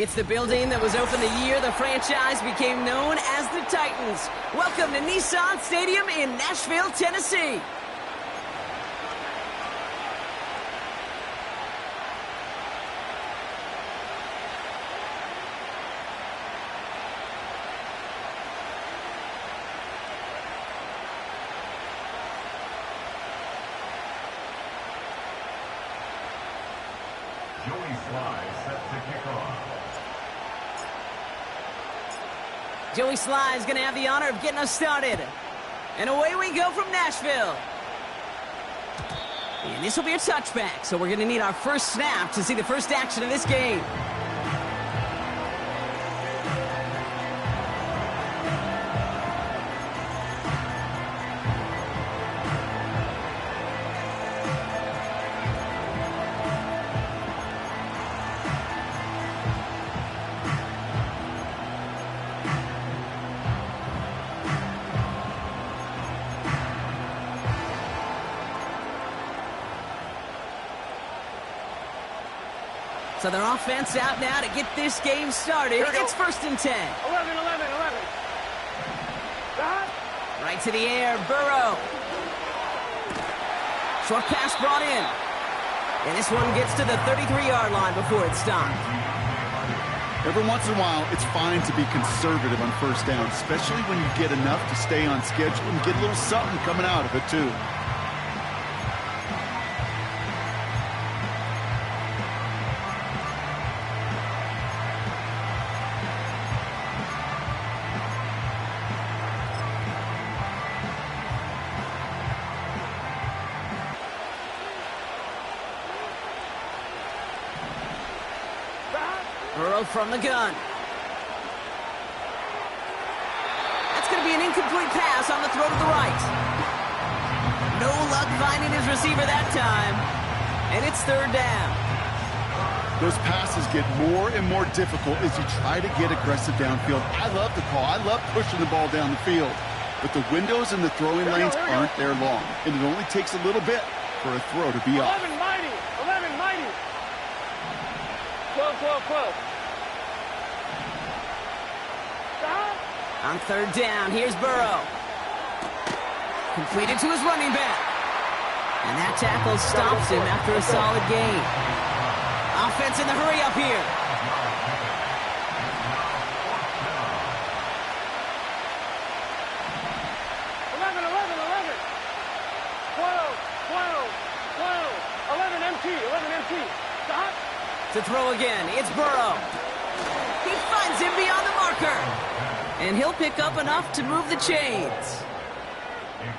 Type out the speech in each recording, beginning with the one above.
It's the building that was opened the year the franchise became known as the Titans. Welcome to Nissan Stadium in Nashville, Tennessee. Joey Slye set to kick off. Joey Slye is going to have the honor of getting us started. And away we go from Nashville. And this will be a touchback, so we're going to need our first snap to see the first action of this game. So their offense out now to get this game started. It's 1st and 10. 11. Right to the air, Burrow. Short pass brought in. And this one gets to the 33-yard line before it's stopped. Every once in a while, it's fine to be conservative on first down, especially when you get enough to stay on schedule and get a little something coming out of it, too. Burrow from the gun. That's going to be an incomplete pass on the throw to the right. No luck finding his receiver that time. And it's 3rd down. Those passes get more and more difficult as you try to get aggressive downfield. I love the call. I love pushing the ball down the field. But the windows and the throwing lanes aren't there long. And it only takes a little bit for a throw to be off. 11 mighty. 12. On 3rd down, here's Burrow. Completed to his running back. And that tackle stops him after a solid gain. Offense in the hurry up here. To throw again, it's Burrow. He finds him beyond the marker. And he'll pick up enough to move the chains.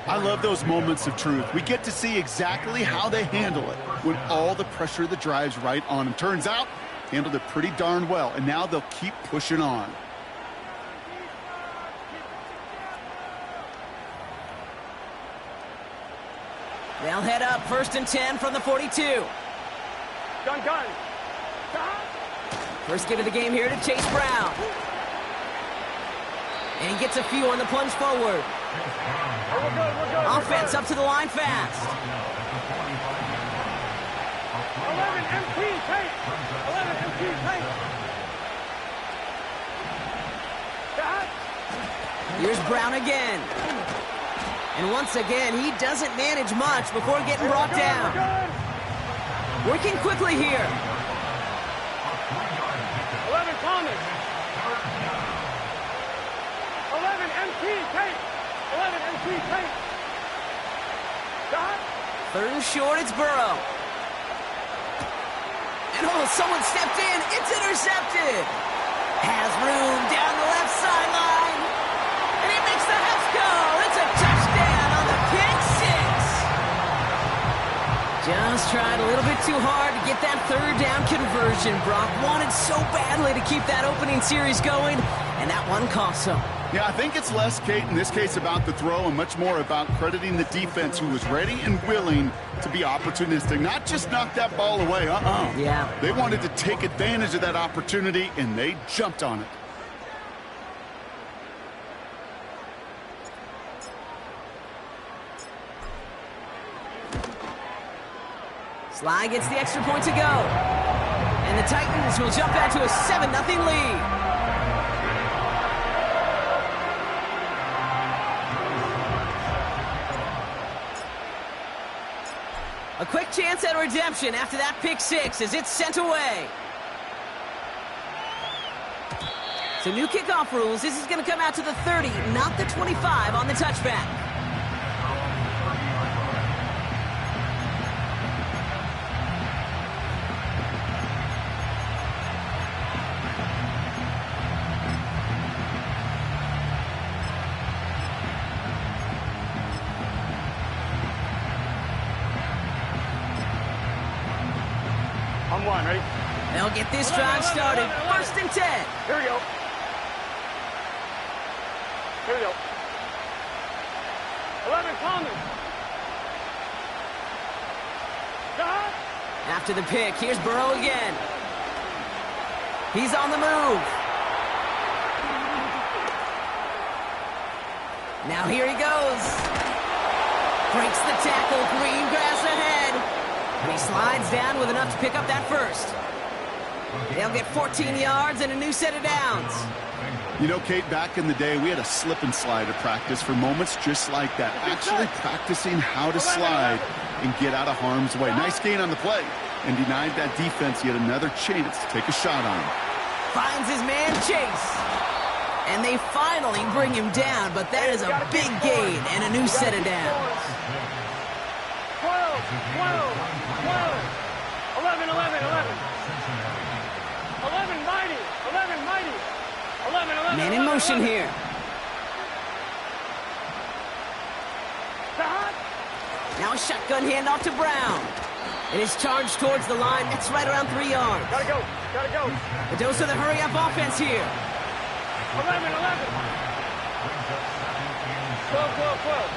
I love those moments of truth. We get to see exactly how they handle it when all the pressure that drives right on them. Turns out, handled it pretty darn well, and now they'll keep pushing on. They'll head up 1st and 10 from the 42. Gun. First give of the game here to Chase Brown. And he gets a few on the plunge forward. We're good. Offense up to the line fast. 11 MP tape. Here's Brown again. And once again, he doesn't manage much before getting brought down. Working quickly here. 11 Thomas. 11 MP tape. 11 MP tape. 3rd and short, it's Burrow. And someone stepped in. It's intercepted. Has room down the left sideline. And he makes the house go. It's a touchdown on the pick six. Just tried a little bit too hard to get that 3rd down conversion. Brock wanted so badly to keep that opening series going, and that one cost him. Yeah, I think it's less, Kate, in this case about the throw and much more about crediting the defense who was ready and willing to be opportunistic, not just knock that ball away. Yeah. They wanted to take advantage of that opportunity, and they jumped on it. Slye gets the extra point to go. And the Titans will jump out to a 7-0 lead. A quick chance at redemption after that pick six as it's sent away. So new kickoff rules. This is going to come out to the 30, not the 25 on the touchback. On one, ready? They'll get this drive started. 1st and 10. Here we go. Here we go. 11, Coleman. Stop. After the pick, here's Burrow again. He's on the move. Now here he goes. Breaks the tackle, green grass ahead. And he slides down with enough to pick up that first. They'll get 14 yards and a new set of downs. You know, Kate, back in the day, we had a slip and slide at practice for moments just like that. Actually practicing how to slide and get out of harm's way. Nice gain on the play and denied that defense yet another chance to take a shot on him. Finds his man Chase. And they finally bring him down, but that is a big gain and a new set of downs. 12, 12, 12. 11, 11, 11. 11 mighty, 11 mighty. 11, 11, Man in motion here. Now a shotgun handoff to Brown. It is charged towards the line. That's right around 3 yards. Gotta go, gotta go. A dose of the hurry-up offense here. 11, 11. 12, 12, 12.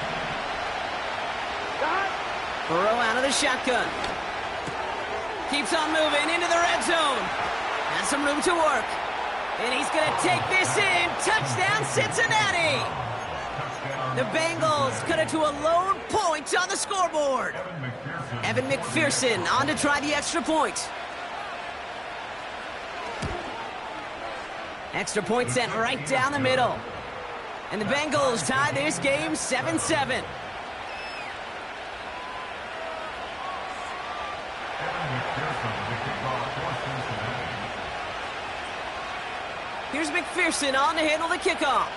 Burrow out of the shotgun. Keeps on moving into the red zone. Has some room to work. And he's going to take this in. Touchdown, Cincinnati. The Bengals cut it to a lone point on the scoreboard. Evan McPherson on to try the extra point. Extra point sent right down the middle. And the Bengals tie this game 7-7. Here's McPherson on to handle the kickoff.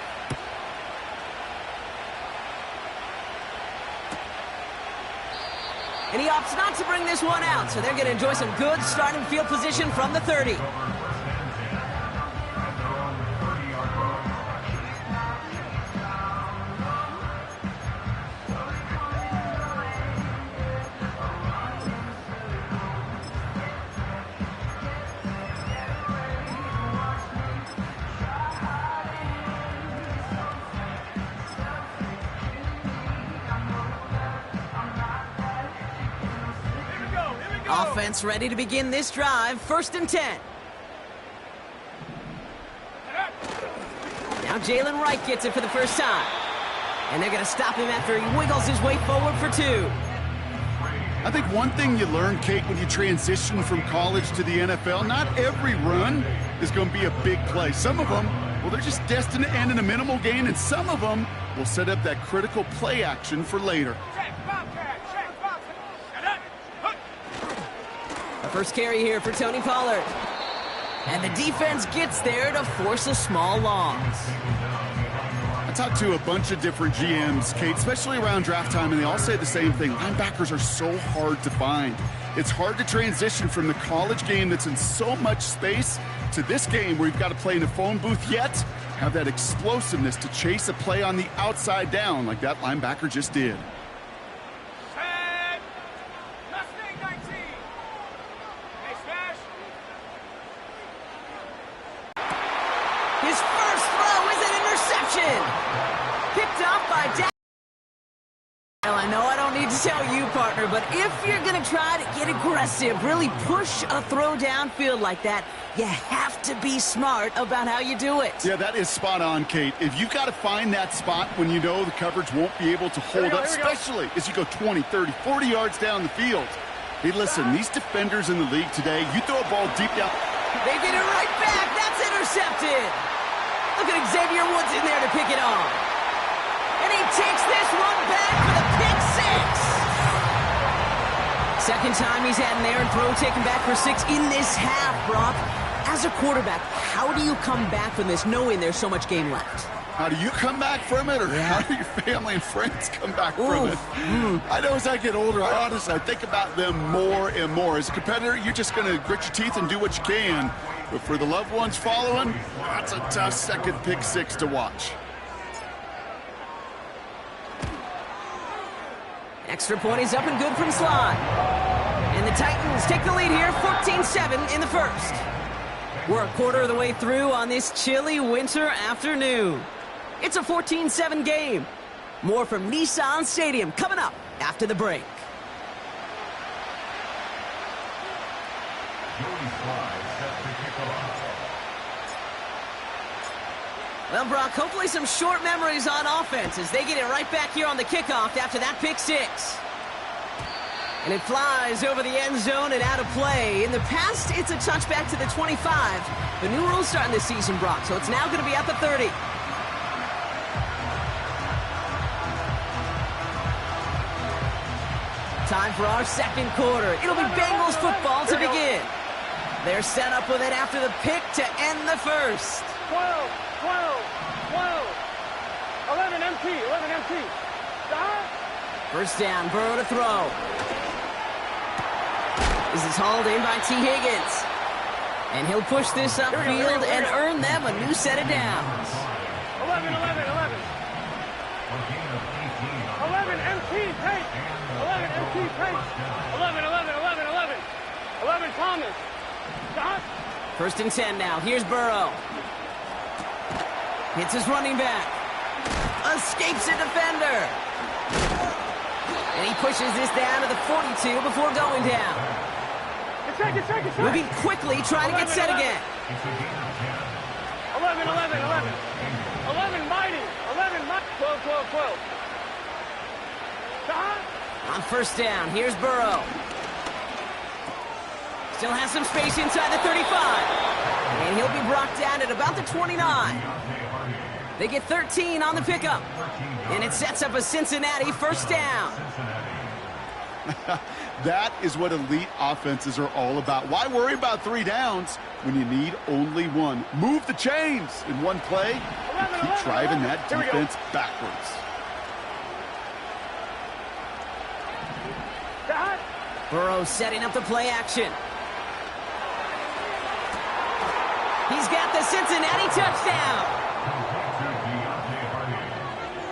And he opts not to bring this one out, so they're going to enjoy some good starting field position from the 30. Offense ready to begin this drive. 1st and 10. Now Jalen Wright gets it for the first time. And they're going to stop him after he wiggles his way forward for 2. I think one thing you learn, Kate, when you transition from college to the NFL, not every run is going to be a big play. Some of them, well, they're just destined to end in a minimal gain, and some of them will set up that critical play action for later. First carry here for Tony Pollard. And the defense gets there to force a small loss. I talked to a bunch of different GMs, Kate, especially around draft time, and they all say the same thing. Linebackers are so hard to find. It's hard to transition from the college game that's in so much space to this game where you've got to play in a phone booth, yet have that explosiveness to chase a play on the outside down like that linebacker just did. Picked off by Dak. Well, I know I don't need to tell you, partner, but if you're going to try to get aggressive, really push a throw downfield like that, you have to be smart about how you do it. Yeah, that is spot on, Kate. If you've got to find that spot when you know the coverage won't be able to hold up, especially as you go 20, 30, 40 yards down the field, Hey, listen, these defenders in the league today, you throw a ball deep down. They get it right back. That's intercepted. Look at Xavier Woods in there to pick it off. And he takes this one back for the pick six. Second time he's had an errant throw taken back for 6 in this half, Brock. As a quarterback, how do you come back from this knowing there's so much game left? How do you come back from it, or how do your family and friends come back from it? I know as I get older, I think about them more and more. As a competitor, you're just going to grit your teeth and do what you can. But for the loved ones following, that's a tough second pick six to watch. Extra point is up and good from Sly. And the Titans take the lead here, 14-7 in the first. We're a quarter of the way through on this chilly winter afternoon. It's a 14-7 game. More from Nissan Stadium coming up after the break. Joey Sly set to kick off. Well, Brock, hopefully some short memories on offense as they get it right back here on the kickoff after that pick six. And it flies over the end zone and out of play. In the past, it's a touchback to the 25. The new rules starting this season, Brock, so it's now going to be at the 30. Time for our second quarter. It'll be Bengals football to begin. They're set up with it after the pick to end the first. 12, 11 MT. Stop. First down, Burrow to throw. This is hauled in by T. Higgins. And he'll push this upfield and earn them a new set of downs. 11. 11 MT take. 11 MT take. 11 Thomas. Stop. First and 10 now. Here's Burrow. Hits his running back. Escapes a defender. And he pushes this down to the 42 before going down. Moving quickly, trying to get set again. 11 mighty. 12. Stop. On first down, here's Burrow. Still has some space inside the 35. And he'll be brought down at about the 29. They get 13 on the pickup. And it sets up a Cincinnati first down. That is what elite offenses are all about. Why worry about 3 downs when you need only 1? Move the chains in one play and keep driving that defense backwards. Burrow setting up the play action. He's got the Cincinnati touchdown.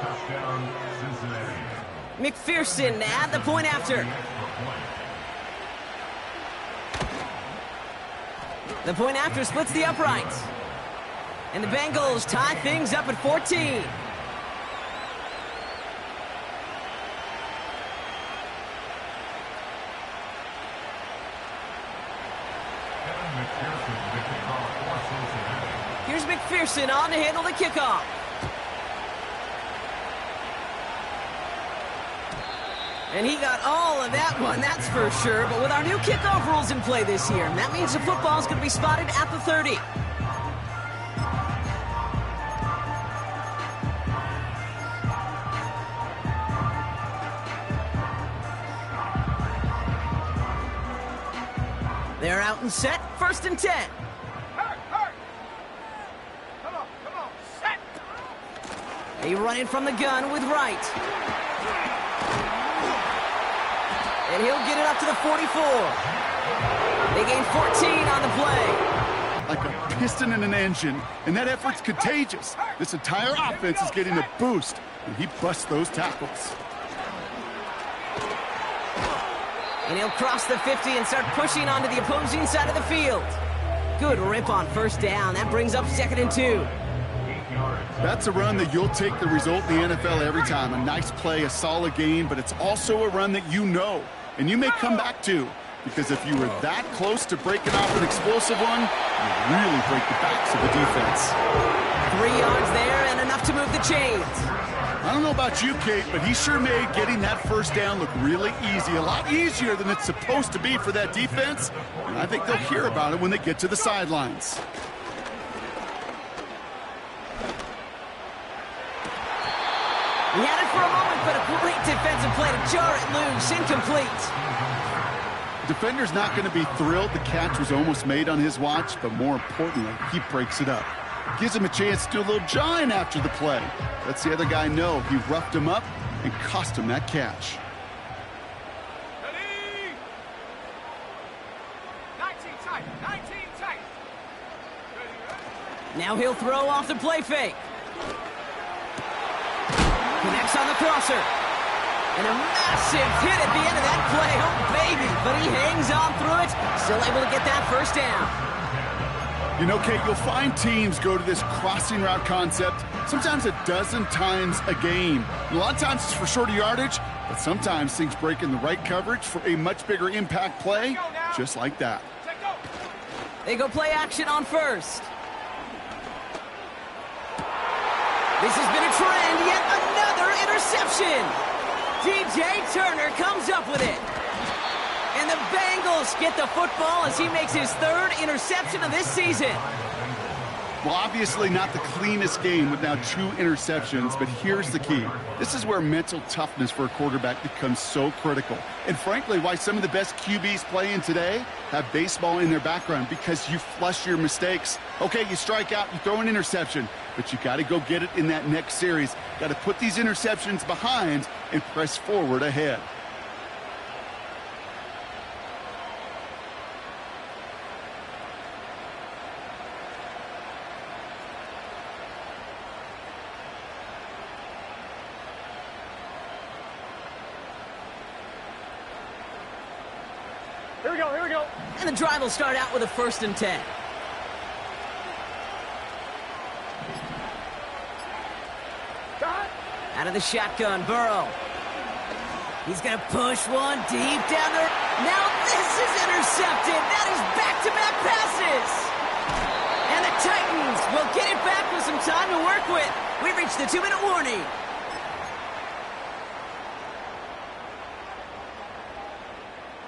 Touchdown, Cincinnati. McPherson at the point after. The point after splits the uprights. And the Bengals tie things up at 14. Here's McPherson on to handle the kickoff. And he got all of that one, that's for sure. But with our new kickoff rules in play this year, that means the football is going to be spotted at the 30. They're out and set, first and 10. Come on, set. They run it from the gun with Wright. And he'll get it up to the 44. They gain 14 on the play. Like a piston in an engine, and that effort's contagious. This entire offense is getting a boost, and he busts those tackles. And he'll cross the 50 and start pushing onto the opposing side of the field. Good rip on first down. That brings up second and 2. That's a run that you'll take the result in the NFL every time. A nice play, a solid game, but it's also a run that you know, and you may come back to, because if you were that close to breaking off an explosive one, you really break the backs of the defense. 3 yards there and enough to move the chains. I don't know about you, Kate, but he sure made getting that first down look really easy. A lot easier than it's supposed to be for that defense. And I think they'll hear about it when they get to the sidelines. He had it for a moment, but a great defensive play to jar it loose. Incomplete. Defender's not going to be thrilled the catch was almost made on his watch, but more importantly, he breaks it up. Gives him a chance to do a little jawing after the play. Lets the other guy know he roughed him up and cost him that catch. Ready? 19 tight, 19 tight. Now he'll throw off the play fake. Connects on the crosser. And a massive hit at the end of that play. Oh, baby. But he hangs on through it. Still able to get that first down. You know, Kate, you'll find teams go to this crossing route concept sometimes a dozen times a game. A lot of times it's for shorter yardage, but sometimes things break in the right coverage for a much bigger impact play, just like that. They go play action on first. This has been a trend, yet another interception. DJ Turner comes up with it. And the Bengals get the football as he makes his third interception of this season. Well, obviously not the cleanest game with now 2 interceptions, but here's the key. This is where mental toughness for a quarterback becomes so critical. And frankly, why some of the best QBs playing today have baseball in their background, because you flush your mistakes. Okay, you strike out, you throw an interception, but you got to go get it in that next series. Got to put these interceptions behind and press forward ahead. Here we go, here we go. And the drive will start out with a 1st and 10. Got. Out of the shotgun, Burrow. He's going to push one deep down there. Now this is intercepted. That is back-to-back passes. And the Titans will get it back with some time to work with. We reached the 2-minute warning.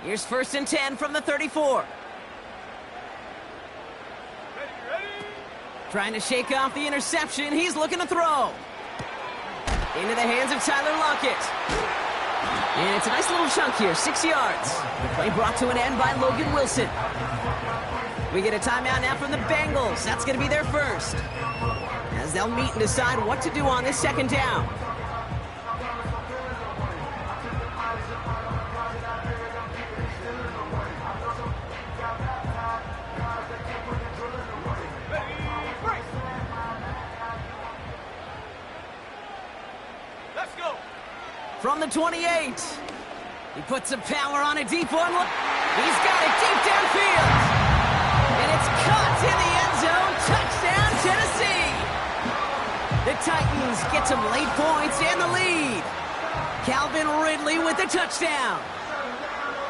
Here's 1st and 10 from the 34. Ready? Trying to shake off the interception. He's looking to throw. Into the hands of Tyler Lockett. And it's a nice little chunk here, 6 yards. The play brought to an end by Logan Wilson. We get a timeout now from the Bengals. That's going to be their first, as they'll meet and decide what to do on this 2nd down. From the 28. He puts some power on a deep one. He's got it deep downfield. And it's caught in the end zone. Touchdown, Tennessee. The Titans get some late points and the lead. Calvin Ridley with the touchdown.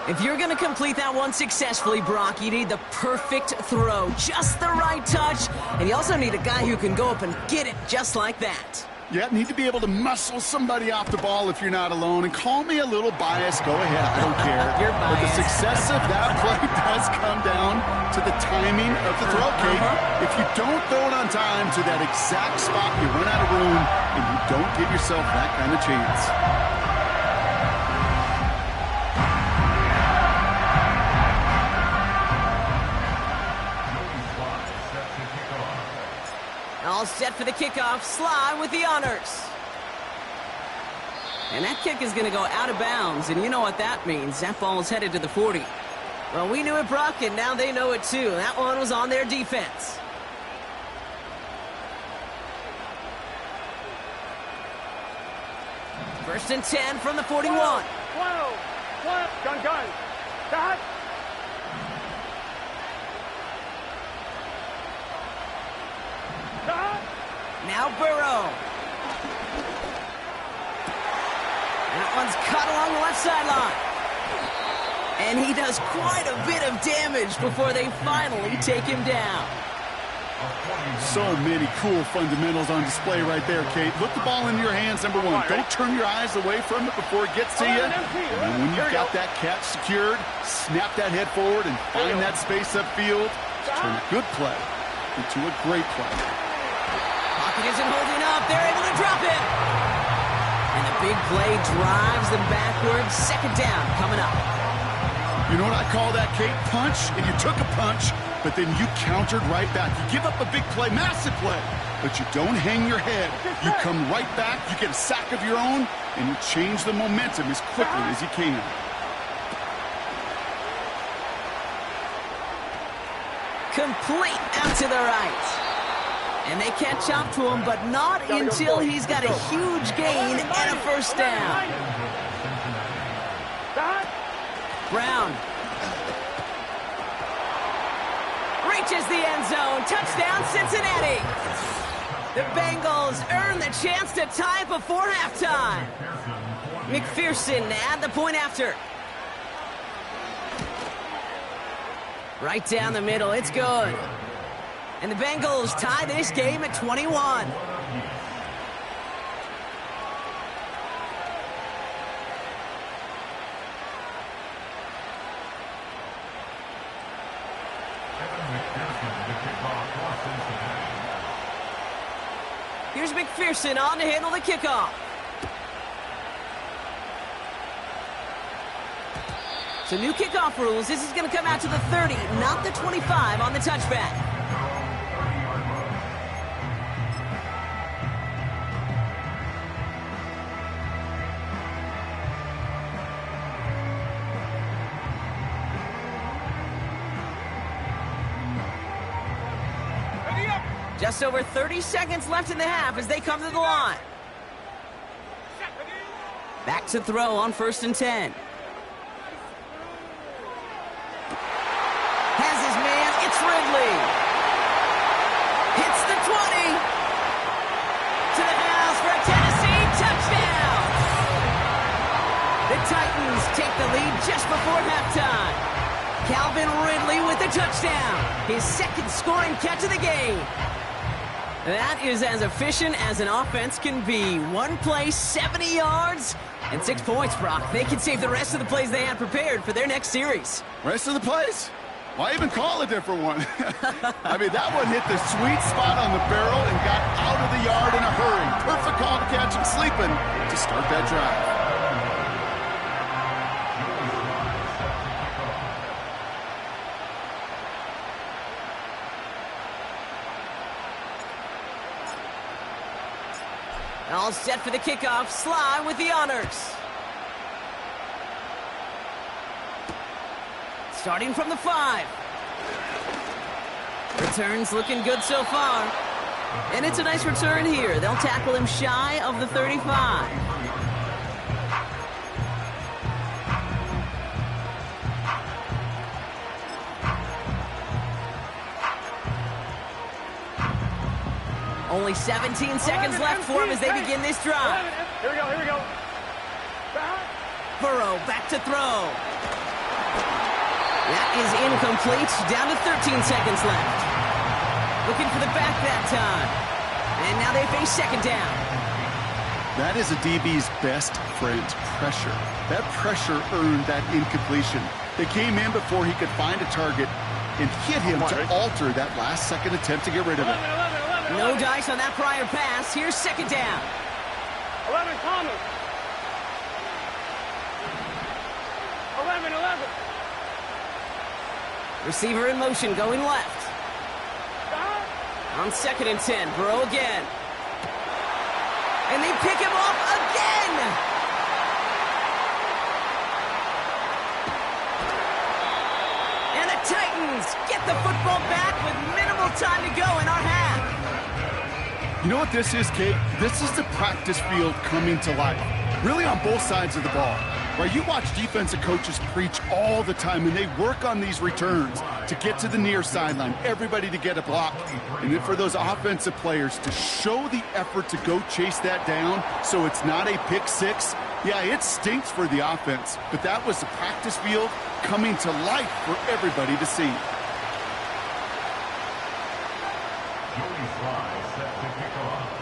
If you're going to complete that one successfully, Brock, you need the perfect throw. Just the right touch. And you also need a guy who can go up and get it just like that. Yeah, need to be able to muscle somebody off the ball if you're not alone. And call me a little biased. Go ahead. I don't care. You're But the biased. success of that play does come down to the timing of the throw, Kate. If you don't throw it on time to that exact spot, you run out of room, and you don't give yourself that kind of chance. All set for the kickoff. Sly with the honors. And that kick is going to go out of bounds, and you know what that means. That ball is headed to the 40. Well, we knew it, Brock, and now they know it too. That one was on their defense. First and 10 from the 41. Whoa. Gun. Got. Now Burrow. And that one's caught along the left sideline. And he does quite a bit of damage before they finally take him down. So many cool fundamentals on display right there, Kate. Look the ball into your hands, number one. Don't turn your eyes away from it before it gets to you. And when you've got that catch secured, snap that head forward and find that space upfield. Turn a good play into a great play. Pocket isn't holding up. They're able to drop it. And the big play drives them backwards. Second down coming up. You know what I call that, Kate? Punch, and you took a punch, but then you countered right back. You give up a big play, massive play, but you don't hang your head. You come right back, you get a sack of your own, and you change the momentum as quickly as you can. Complete out to the right. And they catch up to him, but not until he's got a huge gain and a first down. Brown reaches the end zone. Touchdown, Cincinnati. The Bengals earn the chance to tie before halftime. McPherson at the point after. Right down the middle, it's good. And the Bengals tie this game at 21. Here's McPherson on to handle the kickoff. So new kickoff rules. This is going to come out to the 30, not the 25 on the touchback. Just over 30 seconds left in the half as they come to the line. Back to throw on 1st and 10. Has his man, it's Ridley. Hits the 20. To the house for a Tennessee touchdown. The Titans take the lead just before halftime. Calvin Ridley with the touchdown. His second scoring catch of the game. That is as efficient as an offense can be. One play, 70 yards, and 6 points, Brock. They can save the rest of the plays they had prepared for their next series. Rest of the plays? Why even call a different one? I mean, that one hit the sweet spot on the barrel and got out of the yard in a hurry. Perfect call to catch him sleeping to start that drive. All set for the kickoff. Sly with the honors. Starting from the 5. Returns looking good so far. And it's a nice return here. They'll tackle him shy of the 35. Only 17 seconds left for him as they begin this drive. Here we go. Burrow back to throw. That is incomplete. Down to 13 seconds left. Looking for the back that time. And now they face second down. That is a DB's best friend, pressure. That pressure earned that incompletion. They came in before he could find a target and hit him to alter that last-second attempt to get rid of it. No dice on that prior pass. Here's second down. 11, Thomas. 11. Receiver in motion going left. On 2nd and 10, Burrow again. And they pick him off again. And the Titans get the football back with minimal time to go in our half. You know what this is, Kate? This is the practice field coming to life. Really on both sides of the ball. Right? You watch defensive coaches preach all the time, and they work on these returns to get to the near sideline, everybody to get a block. And then for those offensive players to show the effort to go chase that down so it's not a pick six. Yeah, it stinks for the offense, but that was the practice field coming to life for everybody to see. fly set to kick off.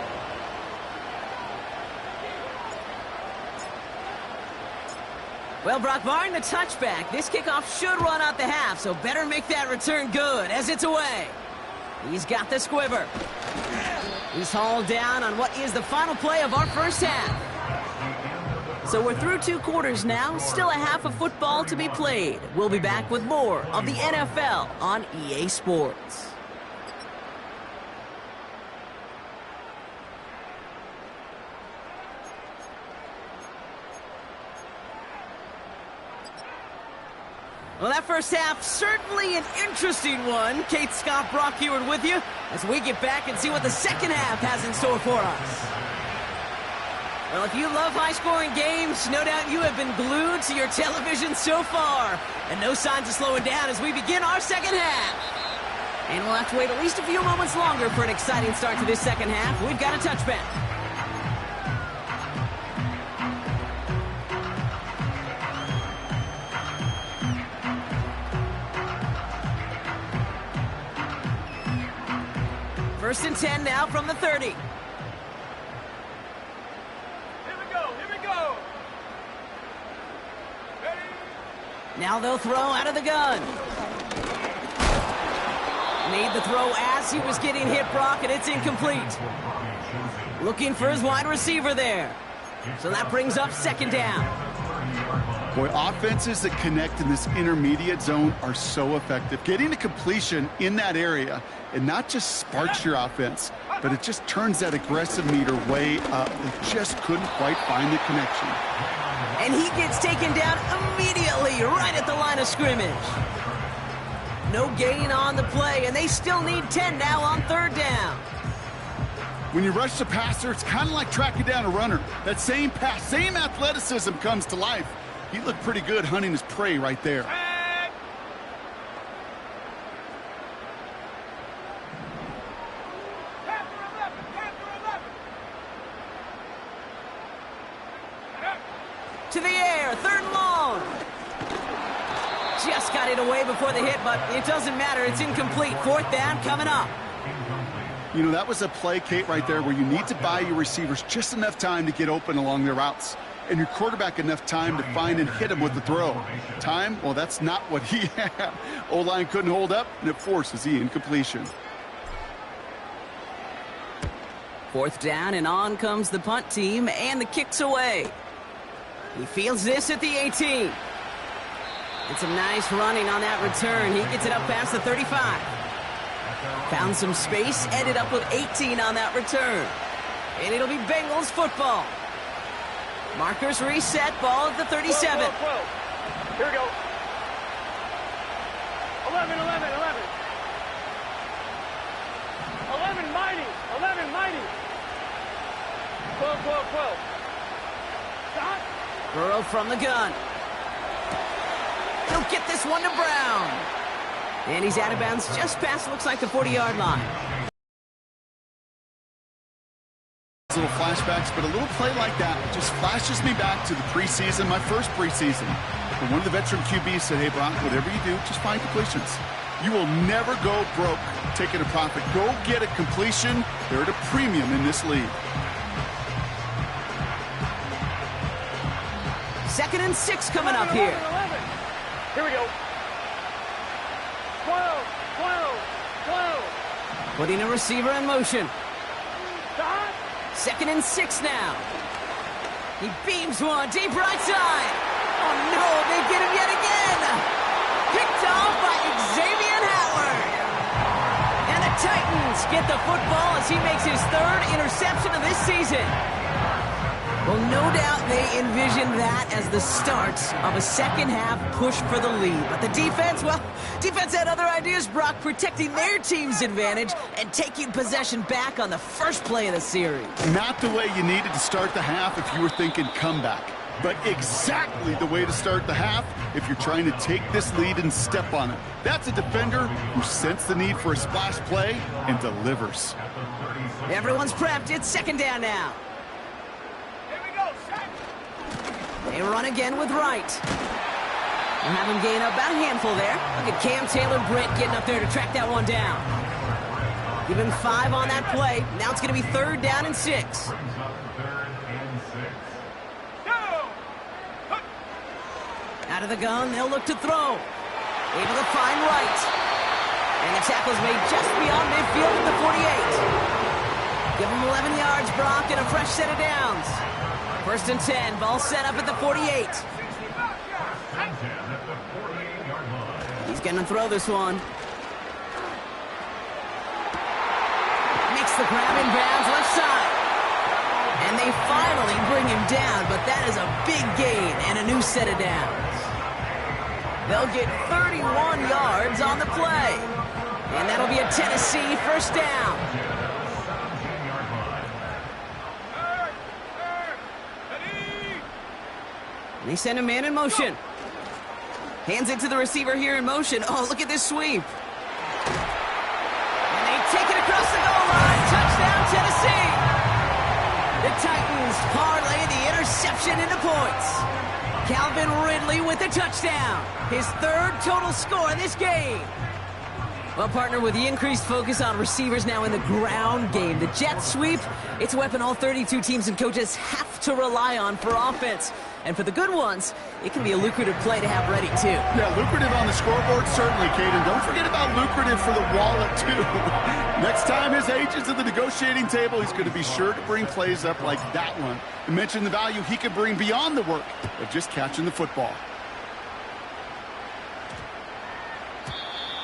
Well, Brock, barring the touchback, this kickoff should run out the half, so better make that return good as it's away. He's got the squiver. He's hauled down on what is the final play of our first half. So we're through 2 quarters now, still a half of football to be played. We'll be back with more of the NFL on EA Sports. Well, that first half, certainly an interesting one. Kate Scott, Brock Huard with you as we get back and see what the second half has in store for us. Well, if you love high-scoring games, no doubt you have been glued to your television so far. And no signs of slowing down as we begin our second half. And we'll have to wait at least a few moments longer for an exciting start to this second half. We've got a touchback. First and 10 now from the 30. Here we go, here we go. Ready? Now they'll throw out of the gun. Made the throw as he was getting hit, Brock, and it's incomplete. Looking for his wide receiver there. So that brings up second down. Boy, offenses that connect in this intermediate zone are so effective. Getting a completion in that area, it not just sparks your offense, but it just turns that aggressive meter way up. They just couldn't quite find the connection. And he gets taken down immediately right at the line of scrimmage. No gain on the play, and they still need 10 now on third down. When you rush the passer, it's kind of like tracking down a runner. That same pass, same athleticism comes to life. He looked pretty good hunting his prey right there. To the air, third and long. Just got it away before the hit, but it doesn't matter. It's incomplete. Fourth down coming up. You know, that was a play, Kate, right there where you need to buy your receivers just enough time to get open along their routes. And your quarterback enough time to find and hit him with the throw. Time? Well, that's not what he had. O-line couldn't hold up, and it forces the incompletion. Fourth down, and on comes the punt team, and the kick's away. He fields this at the 18. And some nice running on that return. He gets it up past the 35. Found some space, ended up with 18 on that return. And it'll be Bengals football. Markers reset, ball at the 37. 12. Here we go. 11, 11, 11. 11 mighty, 11 mighty. 12, 12, 12. Stop. Burrow from the gun. He'll get this one to Brown. And he's out of bounds just past, looks like, the 40-yard line. Little flashbacks, but a little play like that just flashes me back to the preseason, my first preseason. And one of the veteran QBs said, hey, Brock, whatever you do, just find completions. You will never go broke taking a profit. Go get a completion. They're at a premium in this league. Second and 6 coming 11, up here. 11, 11. Here we go. 12, 12, 12. Putting a receiver in motion. Stop. Second and 6 now. He beams one deep right side. Oh no, they get him yet again. Picked off by Xavier Howard. And the Titans get the football as he makes his third interception of this season. Well, no doubt they envisioned that as the start of a second-half push for the lead. But the defense, well, defense had other ideas, Brock, protecting their team's advantage and taking possession back on the first play of the series. Not the way you needed to start the half if you were thinking comeback, but exactly the way to start the half if you're trying to take this lead and step on it. That's a defender who sensed the need for a splash play and delivers. Everyone's prepped. It's second down now. They run again with Wright. We'll have him gain up about a handful there. Look at Cam Taylor-Britt getting up there to track that one down. Give him 5 on that play. Now it's going to be 3rd down and 6. Brings up 3rd and 6. Out of the gun, they'll look to throw. Able to find right. And the tackle's made just beyond midfield at the 48. Give him 11 yards, Brock, and a fresh set of downs. 1st and 10, ball set up at the 48. He's going to throw this one. Makes the grab in bounds left side. And they finally bring him down, but that is a big gain and a new set of downs. They'll get 31 yards on the play. And that'll be a Tennessee 1st down. They send a man in motion. Hands it to the receiver here in motion. Oh, look at this sweep. And they take it across the goal line. Touchdown, Tennessee. The Titans parlay the interception into points. Calvin Ridley with the touchdown. His 3rd total score in this game. Well, partner, with the increased focus on receivers now in the ground game, the jet sweep, it's a weapon all 32 teams and coaches have to rely on for offense. And for the good ones, it can be a lucrative play to have ready, too. Yeah, lucrative on the scoreboard, certainly, Caden. Don't forget about lucrative for the wallet, too. Next time his agent's at the negotiating table, he's going to be sure to bring plays up like that one. And mention the value he could bring beyond the work of just catching the football.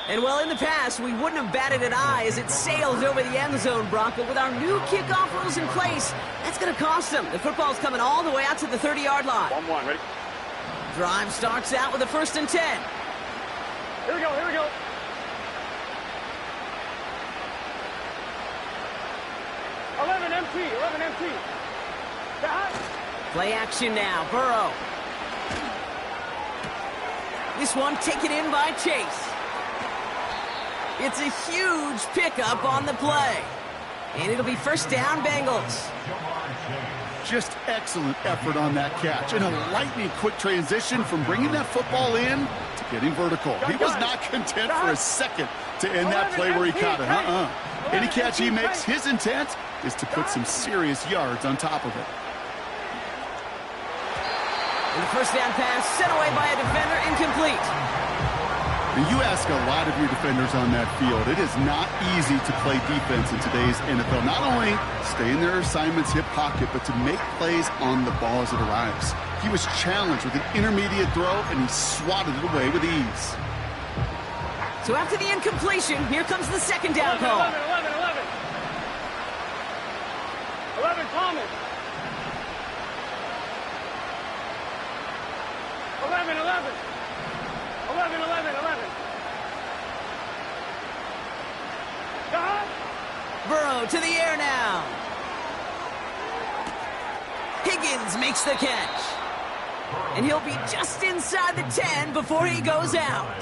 And well, in the past, we wouldn't have batted an eye as it sails over the end zone, Brock. But with our new kickoff rules in place, that's going to cost them. The football's coming all the way out to the 30-yard line. 1-1, ready? Drive starts out with a 1st and 10. Here we go, here we go. 11 empty. Play action now, Burrow. This one taken in by Chase. It's a huge pickup on the play. And it'll be 1st down, Bengals. Just excellent effort on that catch. And a lightning quick transition from bringing that football in to getting vertical. He was not content for a second to end that play where he caught it. Any catch he makes, his intent is to put some serious yards on top of it. And the 1st down pass sent away by a defender, incomplete. And you ask a lot of your defenders on that field. It is not easy to play defense in today's NFL. Not only stay in their assignment's hip pocket, but to make plays on the ball as it arrives. He was challenged with an intermediate throw, and he swatted it away with ease. So after the incompletion, here comes the 2nd down 11, call. 11 Thomas. 11. Burrow to the air now. Higgins makes the catch. And he'll be just inside the 10 before he goes out.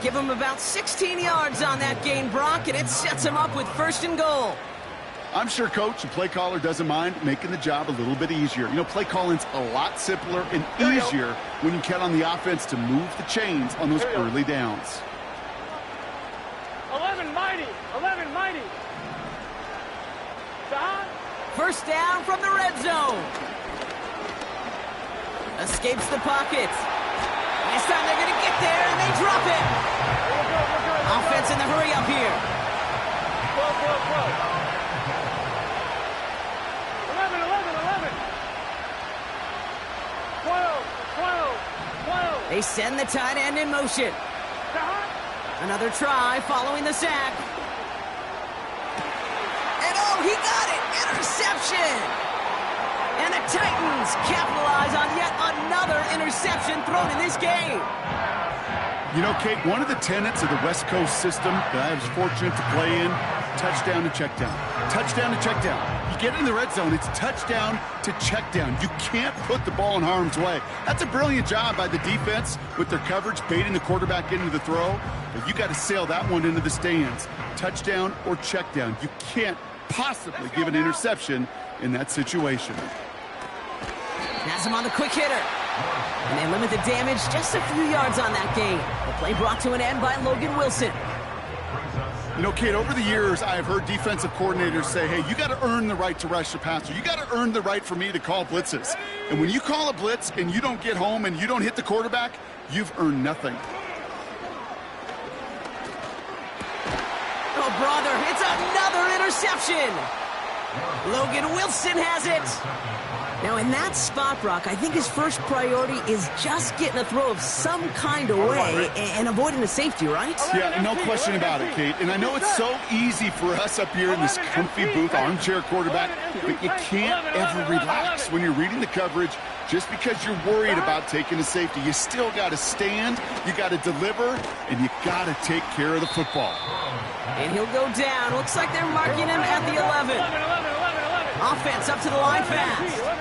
Give him about 16 yards on that gain, Brock, and it sets him up with 1st and goal. I'm sure Coach, the play caller, doesn't mind making the job a little bit easier. You know, play calling's a lot simpler and easier when you count on the offense to move the chains on those early downs. 11 mighty. 1st down from the red zone. Escapes the pocket. This time they're going to get there, and they drop it. Offense in the hurry up here. 12. They send the tight end in motion. Another try following the sack. And oh, he got it! Interception! And the Titans capitalize on yet another interception thrown in this game. You know, Kate, one of the tenets of the West Coast system that I was fortunate to play in, touchdown to check down. Touchdown to check down. You get in the red zone, it's touchdown to check down. You can't put the ball in harm's way. That's a brilliant job by the defense with their coverage, baiting the quarterback into the throw. But you got to sail that one into the stands. Touchdown or check down. You can't possibly give an interception in that situation. Has him on the quick hitter. And they limit the damage just a few yards on that game. The play brought to an end by Logan Wilson. You know, Kate, over the years, I have heard defensive coordinators say, hey, you got to earn the right to rush the passer. You got to earn the right for me to call blitzes. And when you call a blitz and you don't get home and you don't hit the quarterback, you've earned nothing. Oh, brother, it's another interception. Logan Wilson has it. Now, in that spot, Brock, I think his first priority is just getting a throw of some kind of way and avoiding the safety, right? Yeah, no question about it, Kate. And I know it's so easy for us up here in this comfy booth, armchair quarterback, but you can't ever relax when you're reading the coverage just because you're worried about taking a safety. You still got to stand, you got to deliver, and you got to take care of the football. And he'll go down. Looks like they're marking him at the 11. Offense up to the line fast.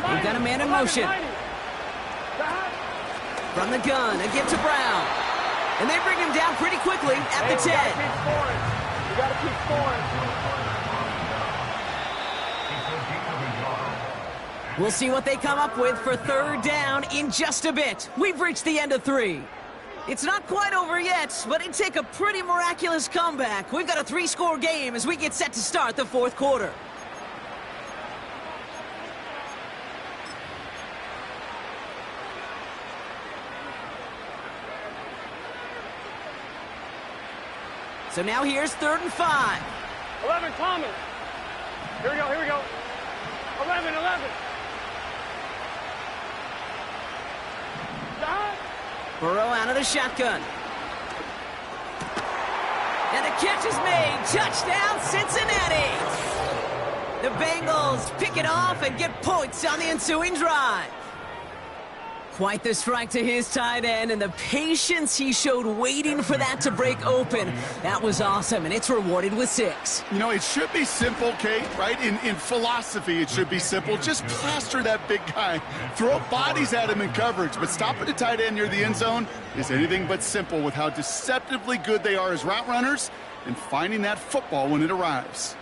We've got a man in motion. From the gun, a give to Brown. And they bring him down pretty quickly at the 10. You got to keep scoring. We'll see what they come up with for third down in just a bit. We've reached the end of 3. It's not quite over yet, but it'd take a pretty miraculous comeback. We've got a 3-score game as we get set to start the fourth quarter. So now here's 3rd and 5. 11, Thomas. Here we go. 11. Stop. Burrow out of the shotgun. And the catch is made. Touchdown, Cincinnati. The Bengals pick it off and get points on the ensuing drive. Quite the strike to his tight end, and the patience he showed waiting for that to break open. That was awesome, and it's rewarded with 6. You know, it should be simple, Kate, right? In philosophy, it should be simple. Just plaster that big guy. Throw bodies at him in coverage, but stopping the tight end near the end zone is anything but simple with how deceptively good they are as route runners and finding that football when it arrives.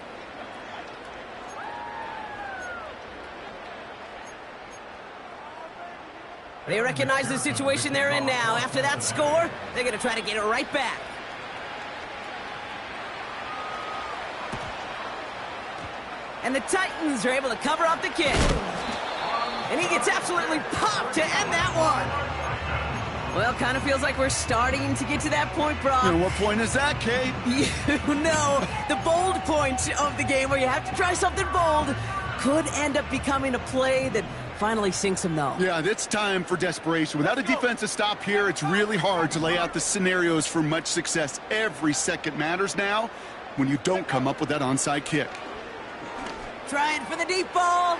They recognize the situation they're in now. After that score, they're going to try to get it right back. And the Titans are able to cover up the kick. And he gets absolutely popped to end that one. Well, kind of feels like we're starting to get to that point, Brock. And what point is that, Kate? You know, the bold point of the game where you have to try something bold could end up becoming a play that finally sinks him, though. Yeah, it's time for desperation. Without a defensive stop here, it's really hard to lay out the scenarios for much success. Every second matters now when you don't come up with that onside kick. Trying for the deep ball.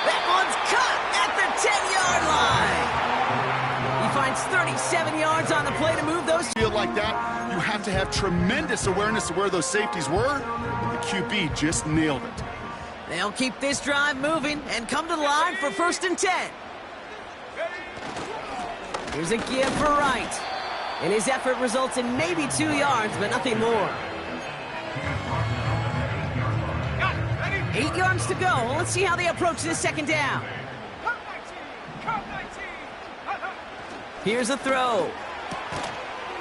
That one's caught at the 10-yard line. He finds 37 yards on the play to move those. Feel like that, you have to have tremendous awareness of where those safeties were. And the QB just nailed it. They'll keep this drive moving and come to the line for 1st and 10. Here's a give for Wright. And his effort results in maybe 2 yards, but nothing more. 8 yards to go. Let's see how they approach this 2nd down. Here's a throw.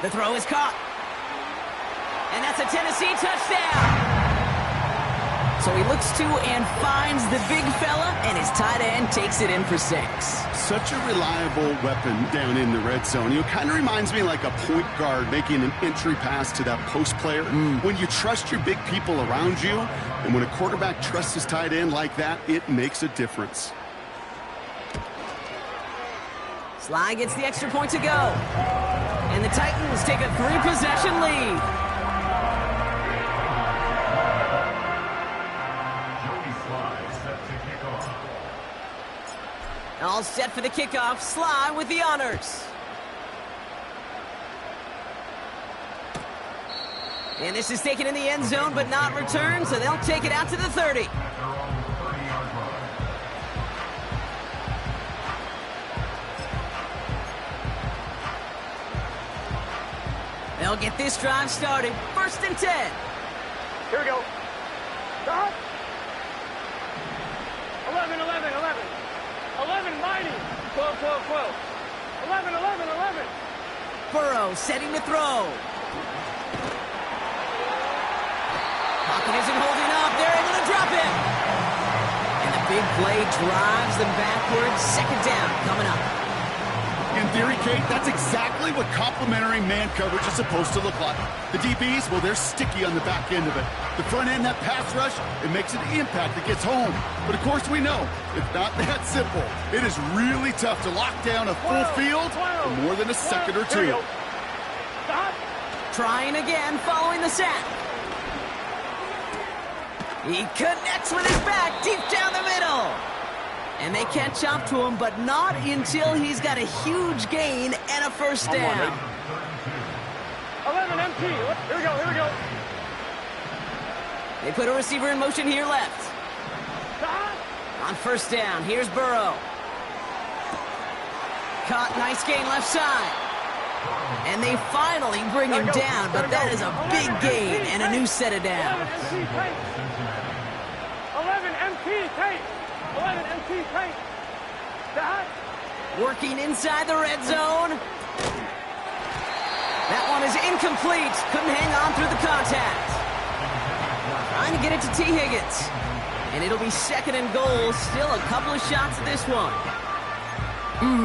The throw is caught. And that's a Tennessee touchdown. So he looks to and finds the big fella, and his tight end takes it in for 6. Such a reliable weapon down in the red zone. You know, kind of reminds me like a point guard making an entry pass to that post player. When you trust your big people around you, and when a quarterback trusts his tight end like that, it makes a difference. Sly gets the extra point to go. And the Titans take a 3-possession lead. All set for the kickoff. Sly with the honors. And this is taken in the end zone, but not returned, so they'll take it out to the 30. They'll get this drive started. 1st and 10. Here we go. Stop. 11. 11 mighty. 12. 11. Burrow setting to throw. Pocket isn't holding up. They're able to drop him. And the big play drives them backwards. Second down coming up. In theory, Kate, that's exactly what complementary man coverage is supposed to look like. The DBs, well, they're sticky on the back end of it. The front end, that pass rush, it makes an impact that gets home. But of course we know, it's not that simple. It is really tough to lock down a full field for more than a second or two. Trying again following the sack. He connects with his back deep down the middle. And they catch up to him, but not until he's got a huge gain and a first down. 11 MT. Here we go. They put a receiver in motion here left. On first down, here's Burrow. Caught, nice gain left side. And they finally bring him down, but that is a big gain and a new set of downs. 11 MT tape. 11 MT tape. Working inside the red zone. That one is incomplete. Couldn't hang on through the contact. Trying to get it to T. Higgins. And it'll be second and goal. Still a couple of shots at this one.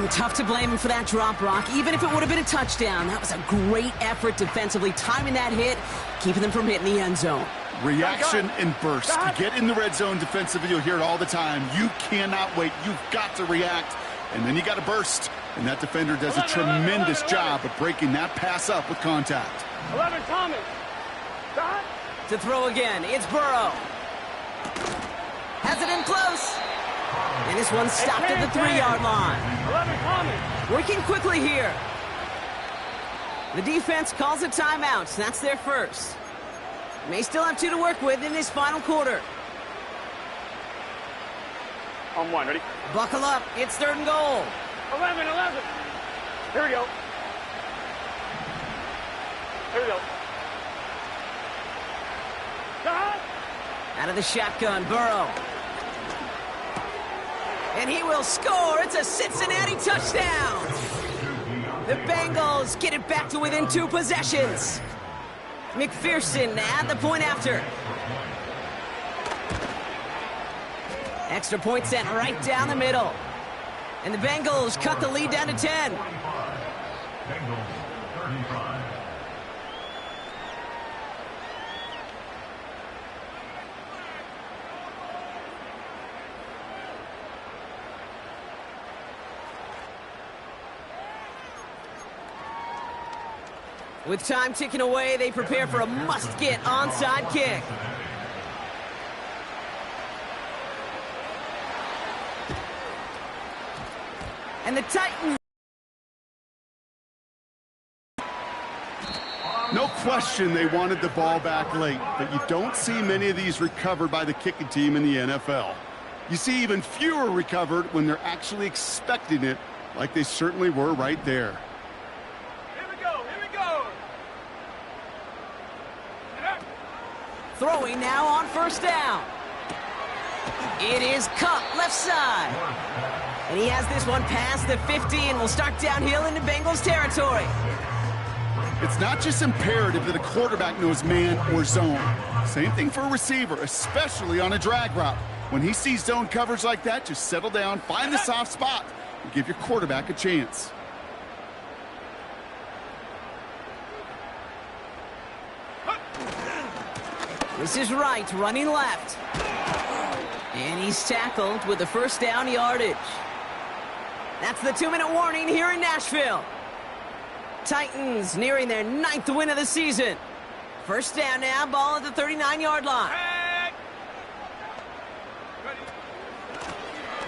Tough to blame him for that drop, Brock. Even if it would have been a touchdown, that was a great effort defensively, timing that hit, keeping them from hitting the end zone. Reaction and burst. To get in the red zone defensively, you'll hear it all the time. You cannot wait. You've got to react. And then you got to burst. And that defender does a tremendous job of breaking that pass up with contact. 11 Thomas. To throw again, it's Burrow. Has it in close. And this one stopped at the 3-yard line. 11 Thomas. Working quickly here. The defense calls a timeout. That's their first. May still have 2 to work with in this final quarter. On 1, ready? Buckle up. It's third and goal. 11. Here we go. Out of the shotgun, Burrow. And he will score. It's a Cincinnati touchdown. The Bengals get it back to within 2 possessions. McPherson at the point after. Extra point sent right down the middle. And the Bengals cut the lead down to 10. Bengals 35. With time ticking away, they prepare for a must-get onside kick. And the Titans... No question they wanted the ball back late, but you don't see many of these recovered by the kicking team in the NFL. You see even fewer recovered when they're actually expecting it, like they certainly were right there. Throwing now on first down. It is Kupp, left side. And he has this one past the 50 and will start downhill into Bengals territory. It's not just imperative that a quarterback knows man or zone. Same thing for a receiver, especially on a drag route. When he sees zone coverage like that, just settle down, find the soft spot, and give your quarterback a chance. This is Wright running left. And he's tackled with the first down yardage. That's the 2-minute warning here in Nashville. Titans nearing their 9th win of the season. First down now, ball at the 39-yard line.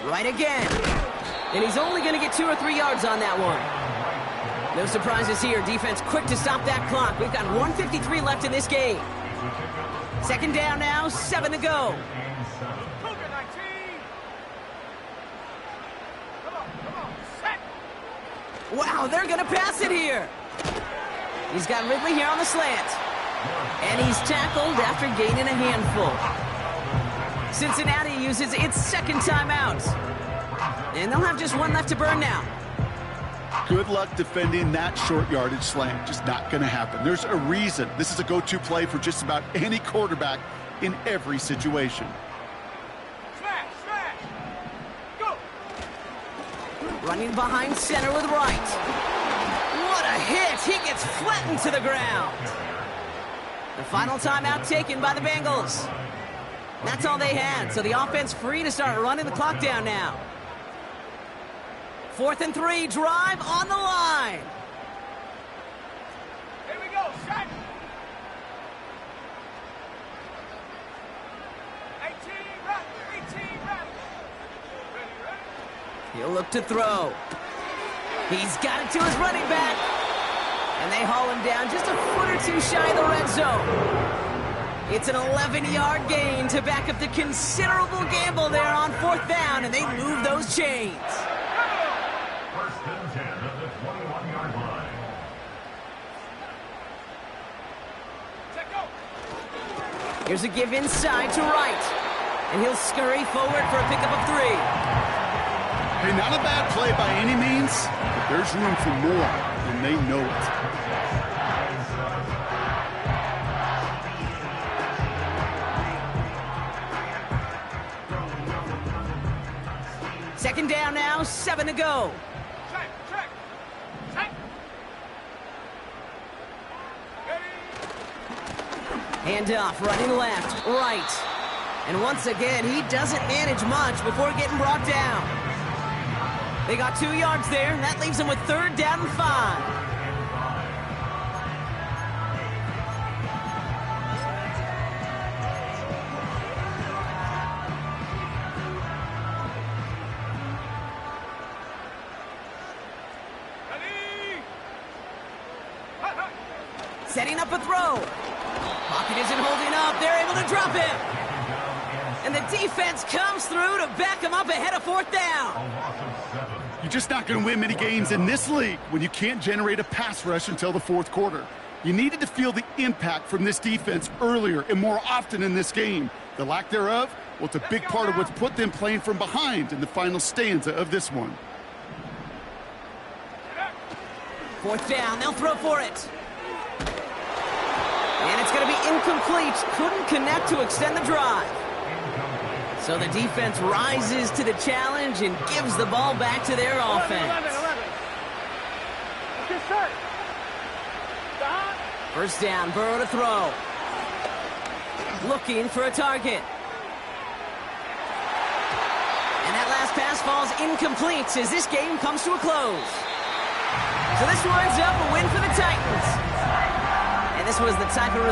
Right again. And he's only going to get 2 or 3 yards on that one. No surprises here. Defense quick to stop that clock. We've got 1:53 left in this game. Second down now, 7 to go. Wow, they're going to pass it here. He's got Ridley here on the slant. And he's tackled after gaining a handful. Cincinnati uses its second timeout. And they'll have just 1 left to burn now. Good luck defending that short yardage slant. Just not going to happen. There's a reason this is a go-to play for just about any quarterback in every situation. Smash! Go! Running behind center with Wright. What a hit! He gets flattened to the ground. The final timeout taken by the Bengals. That's all they had, so the offense free to start running the clock down now. 4th and 3, drive on the line. Here we go, shot! 18 rep! Ready? He'll look to throw. He's got it to his running back. And they haul him down just a foot or two shy of the red zone. It's an 11-yard gain to back up the considerable gamble there on 4th down, and they move those chains. First and 10 at the 21-yard line. Check go! Here's a give inside to Wright. And he'll scurry forward for a pickup of 3. Hey, not a bad play by any means, but there's room for more, and they know it. Second down now, 7 to go. Check! Ready? Handoff, running left, right. And once again, he doesn't manage much before getting brought down. They got 2 yards there, and that leaves them with 3rd down and 5. Setting up a throw. Pocket isn't holding up. They're able to drop him. And the defense comes through to back him up ahead of 4th down. You're just not going to win many games in this league when you can't generate a pass rush until the 4th quarter. You needed to feel the impact from this defense earlier and more often in this game. The lack thereof, well, it's a big part of what's put them playing from behind in the final stanza of this one. 4th down. They'll throw for it. And it's going to be incomplete. Couldn't connect to extend the drive. So the defense rises to the challenge and gives the ball back to their offense. 11. Let's get set. First down, Burrow to throw. Looking for a target. And that last pass falls incomplete as this game comes to a close. So this winds up a win for the Titans. And this was the type of